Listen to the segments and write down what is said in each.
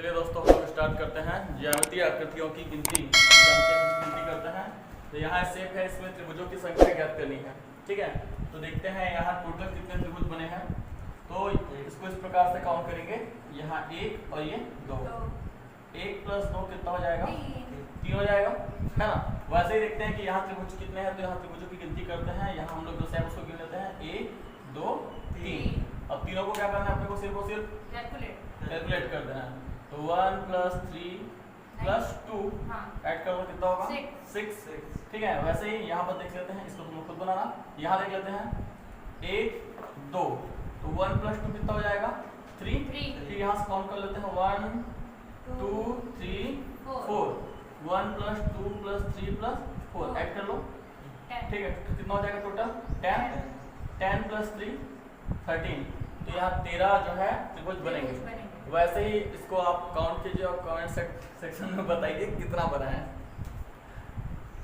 चलिए दोस्तों, हम लोग स्टार्ट करते हैं ज्यामितीय आकृतियों की गिनती करते हैं। तो यहाँ शेप है, इसमें त्रिभुजों की संख्या ज्ञात करनी है। ठीक है, तो देखते हैं यहाँ टोटल कितने त्रिभुज बने हैं। तो इसको इस प्रकार से काउंट करेंगे, यहाँ एक और ये दो। 1 + 2 कितना हो जाएगा? 3 हो जाएगा, है ना। वैसे ही देखते हैं कि यहाँ त्रिभुज कितने हैं, तो यहाँ त्रिभुजों की गिनती करते हैं। यहाँ हम लोग जो है उसको गिन लेते हैं 1 2 3। अब तीनों को क्या करना है, अपने को सिर्फ और सिर्फ कैलकुलेट कर देना है। तो 1 + 3 + 2 ऐड करो कितना होगा? 6। ठीक है, वैसे ही यहाँ पर देख लेते हैं, इसको तुम लोग खुद बनाना। यहाँ देख लेते हैं 1 2, तो 1 + 2 कितना हो जाएगा? 3। फिर यहाँ से काउंट कर लेते हैं 1 2 3 4। 1 + 2 + 3 + 4 ऐड कर लो। ठीक है, तो कितना हो जाएगा टोटल? 10। 10 + 3 13। तो यहाँ 13 जो है त्रिभुज बनेंगे। वैसे ही इसको आप काउंट कीजिए और कमेंट सेक्शन में बताइए कितना बना है।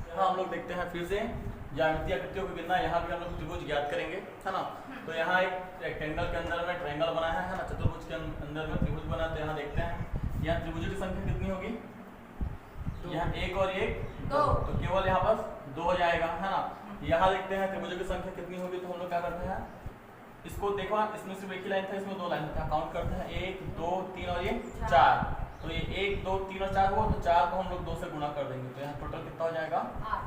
यहाँ हम लोग देखते हैं फिर से ज्यामितीय आकृतियों को गिनना। यहाँ भी हम लोग त्रिभुज ज्ञात करेंगे, है ना। तो यहाँ एक रेक्टेंगल के अंदर में ट्रायंगल बना है ना। चतुर्भुज के अंदर में त्रिभुज बना। तो यहाँ देखते हैं यहाँ त्रिभुजों की संख्या कितनी होगी। यहाँ 1 और 1 2, तो केवल यहाँ बस 2 हो जाएगा, है ना। यहाँ देखते हैं त्रिभुजों की संख्या कितनी होगी। तो हम लोग क्या करते हैं, इसको देखो, इसमें सिर्फ एक ही लाइन था, इसमें 2 लाइन था। काउंट करते हैं 1 2 3 और ये 4। तो ये 1 2 3 और 4 हुआ, तो 4 को हम लोग 2 से गुणा कर देंगे। तो यहाँ टोटल कितना हो जाएगा?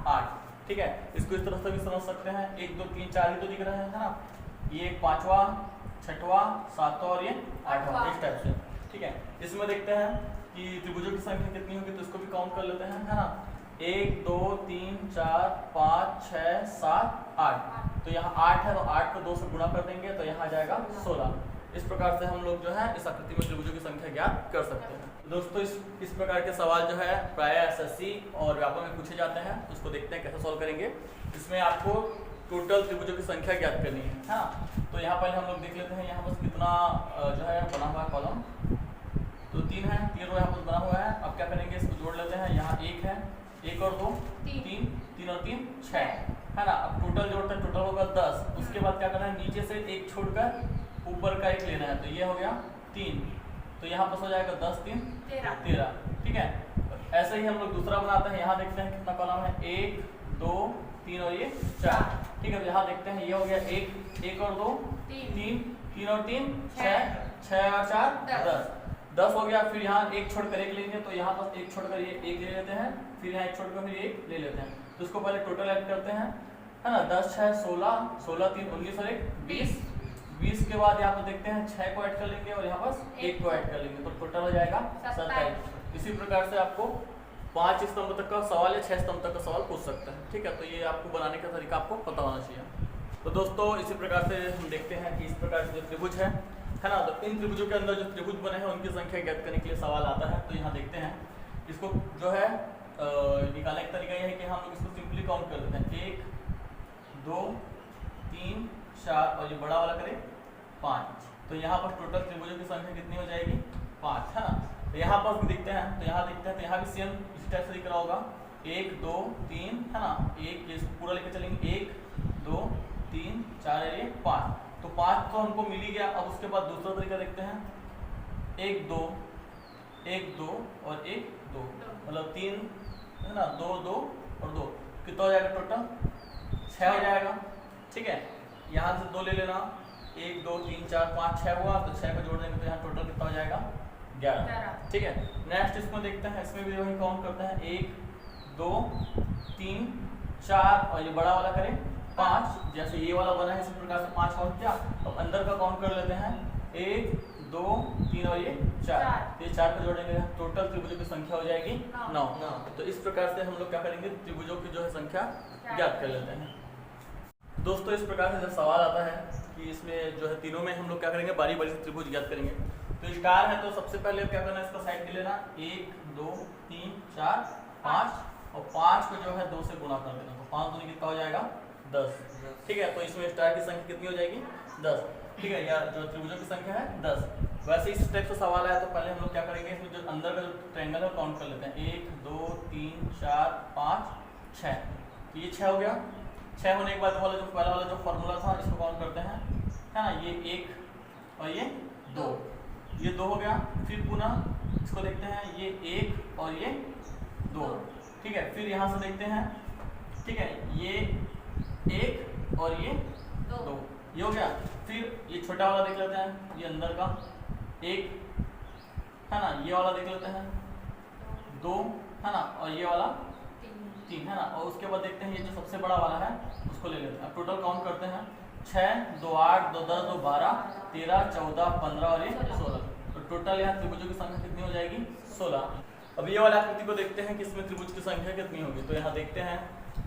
8। ठीक है, इसको इस तरह से भी समझ सकते हैं। 1 2 3 4 ही तो दिख रहे हैं, है ना। ये 5वां 6वां 7वां और ये 8वां, इस टाइप से। ठीक है, इसमें देखते हैं कि त्रिभुजों की संख्या कितनी होगी। तो इसको भी काउंट कर लेते हैं, है ना। 1 2 3 4 5 6 7 8। तो यहाँ 8 है, तो 8 को 2 से गुणा कर देंगे, तो यहाँ आ जाएगा 16। इस प्रकार से हम लोग जो है इस आकृति में त्रिभुजों की संख्या ज्ञात कर सकते हैं। दोस्तों, इस प्रकार के सवाल जो है प्राय एसएससी और व्यापक में पूछे जाते हैं। उसको देखते हैं कैसे सॉल्व करेंगे। इसमें आपको टोटल त्रिभुजों की संख्या ज्ञात करनी है, हाँ। तो यहाँ पहले हम लोग देख लेते हैं, यहाँ बस कितना जो है बना हुआ है कॉलम। तो 3 है, 3 रो यहाँ पर बना हुआ है। अब क्या करेंगे, इसको जोड़ लेते हैं। यहाँ 1 है, 1 और 2 3, 3 और 3 6, है ना। अब टोटल जोड़ते हैं, टोटल होगा 10। उसके बाद क्या करना है, नीचे से 1 छोड़कर ऊपर का 1 लेना है। तो ये हो गया 3। तो यहाँ पर हो जाएगा 10 3 13। ठीक है, ऐसे ही हम लोग दूसरा बनाते हैं। यहाँ देखते हैं कितना कॉलम है, 1 2 3 और ये 4। ठीक है, यहाँ देखते हैं, ये हो गया 1 और 2 3, 3 और 3 6, 6 और 4 10 हो गया। फिर यहाँ 1 छोड़कर 1 लेंगे, तो यहाँ पर 1 छोड़कर ये 1 ले लेते हैं। फिर यहाँ 1 छोड़कर फिर 1 ले लेते हैं। तो इसको पहले टोटल ऐड करते हैं, है ना। 10 6 16, 16 3 19 और 1 20। 20 के बाद यहाँ पर देखते हैं 6 को ऐड कर लेंगे और यहाँ बस 1 को ऐड कर लेंगे, तो टोटल हो जाएगा 27। इसी प्रकार से आपको 5 स्तंभ तक का सवाल या 6 स्तंभ तक का सवाल पूछ सकते हैं। ठीक है, तो ये आपको बनाने का तरीका आपको पता होना चाहिए। तो दोस्तों, इसी प्रकार से हम देखते हैं कि इस प्रकार से जो त्रिभुज है ना। तो इन त्रिभुजों के अंदर जो त्रिभुज बने हैं उनकी संख्या ज्ञात करने के लिए सवाल आता है। तो यहाँ देखते हैं, इसको जो है निकालने का तरीका यह है कि हम लोग इसको सिंपली काउंट कर लेते हैं। 1 2 3 4 और ये बड़ा वाला करें 5। तो यहाँ पर टोटल त्रिभुजों की संख्या कितनी हो जाएगी? 5, है ना। तो यहाँ पर देखते हैं, तो यहाँ देखते हैं, तो यहाँ भी सेम इसी टाइप से दिख रहा होगा। 1 2 3, है ना। 1 ये पूरा लेकर चलेंगे, 1 2 3 4 और ये 5। तो 5 तो हमको मिल ही गया। अब उसके बाद दूसरा तरीका देखते हैं, 1 2 1 2 और 1 2, मतलब 3, है ना। 2 2 और 2 कितना हो जाएगा टोटल? 6 हो जाएगा। ठीक है, यहाँ से 2 ले लेना, 1 2 3 4 5 6 हुआ, तो 6 को जोड़ देंगे, तो यहाँ टोटल कितना हो जाएगा? 11। ठीक है, नेक्स्ट इसमें देखते हैं, इसमें भी वही काउंट करते हैं। 1 2 3 4 और ये बड़ा वाला करें 5। जैसे ये वाला बना है इसी प्रकार से 5 काउंट किया। अब अंदर का काउंट कर लेते हैं, 1 2 3 और ये 4। ये 4 को जोड़ेंगे, टोटल त्रिभुजों की संख्या हो जाएगी 9। तो इस प्रकार से हम लोग क्या करेंगे, त्रिभुजों की जो है संख्या ज्ञात कर लेते हैं। दोस्तों, इस प्रकार से जब सवाल आता है कि इसमें जो है तीनों में हम लोग क्या करेंगे, बारी बारी से त्रिभुज ज्ञात करेंगे। तो स्टार है, तो सबसे पहले क्या करना है, इसका साइड ले लेना। 1 2 3 4 5 और 5 को जो है 2 से गुणा कर देना। तो 5 दूनी कितना हो जाएगा? 10। ठीक है, तो इसमें स्टार की संख्या कितनी हो जाएगी? 10। ठीक है, या जो त्रिभुजों की संख्या है 10। वैसे इस टाइप से सवाल आया, तो पहले हम लोग क्या करेंगे, इसमें जो अंदर का जो ट्रायंगल है काउंट कर लेते हैं। 1 2 3 4 5 6। तो ये 6 हो गया। 6 होने के बाद वाला जो पहला वाला जो फॉर्मूला था, इसको काउंट करते हैं, है ना। ये 1 और ये 2, ये 2 हो गया। फिर पुनः इसको देखते हैं, ये 1 और ये 2, ठीक है। फिर यहाँ से देखते हैं, ठीक है, ये 1 और ये 2, ये हो गया। फिर ये छोटा वाला देख लेते हैं, ये अंदर का 1 है ना, ये वाला देख लेते हैं 2 है ना, और ये वाला 3 है ना। और उसके बाद देखते हैं ये जो सबसे बड़ा वाला है उसको ले लेते हैं। अब टोटल काउंट करते हैं, 6 2 8 2 10 2 12 13 14 15 और ये 16। तो टोटल यहाँ त्रिभुजों की संख्या कितनी हो जाएगी? 16। अब ये वाला आकृति को देखते हैं कि इसमें त्रिभुज की संख्या कितनी होगी। तो यहाँ देखते हैं,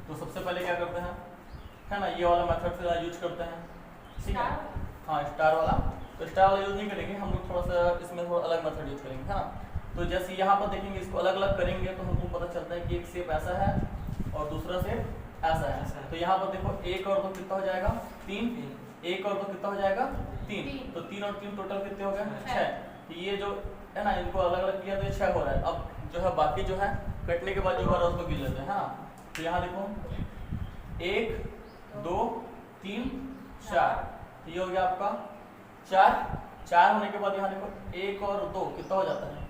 तो सबसे पहले क्या करते हैं, है ना, ये वाला मेथड से यूज करते हैं, ठीक है। हाँ, स्टार वाला। तो स्टार वाला यूज नहीं करेंगे हम लोग, थोड़ा सा इसमें थोड़ा अलग मेथड यूज करेंगे, है ना। तो जैसे यहाँ पर देखेंगे, इसको अलग अलग करेंगे तो हमको पता चलता है कि एक शेप ऐसा है और दूसरा शेप ऐसा है। तो यहाँ पर देखो 1 और 2 कितना हो जाएगा? 3। 1 और 2 कितना हो जाएगा? 3। तो 3 और 3 टोटल कितने हो गए? 6। ये जो है ना, इनको अलग अलग किया तो ये 6 हो रहा है। अब जो है बाकी जो है कटने के बाद जो हो रहा है उसको गिन लेते हैं, है ना। तो यहाँ देखो 1 2 3 4, ये हो गया आपका 4 होने के बाद यहाँ देखो 1 और 2 कितना हो जाता है?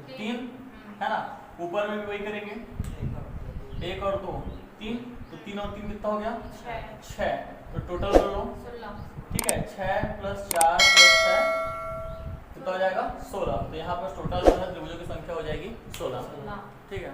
3, है ना। ऊपर में भी वही करेंगे, 1 और 2 3, तो 3 और 3 कितना हो गया? 6। तो टोटल कर लो, ठीक है, 6 + 4 + 6 कितना हो जाएगा? 16। तो यहाँ पर टोटल जो है त्रिभुजों की संख्या हो जाएगी 16, ठीक है।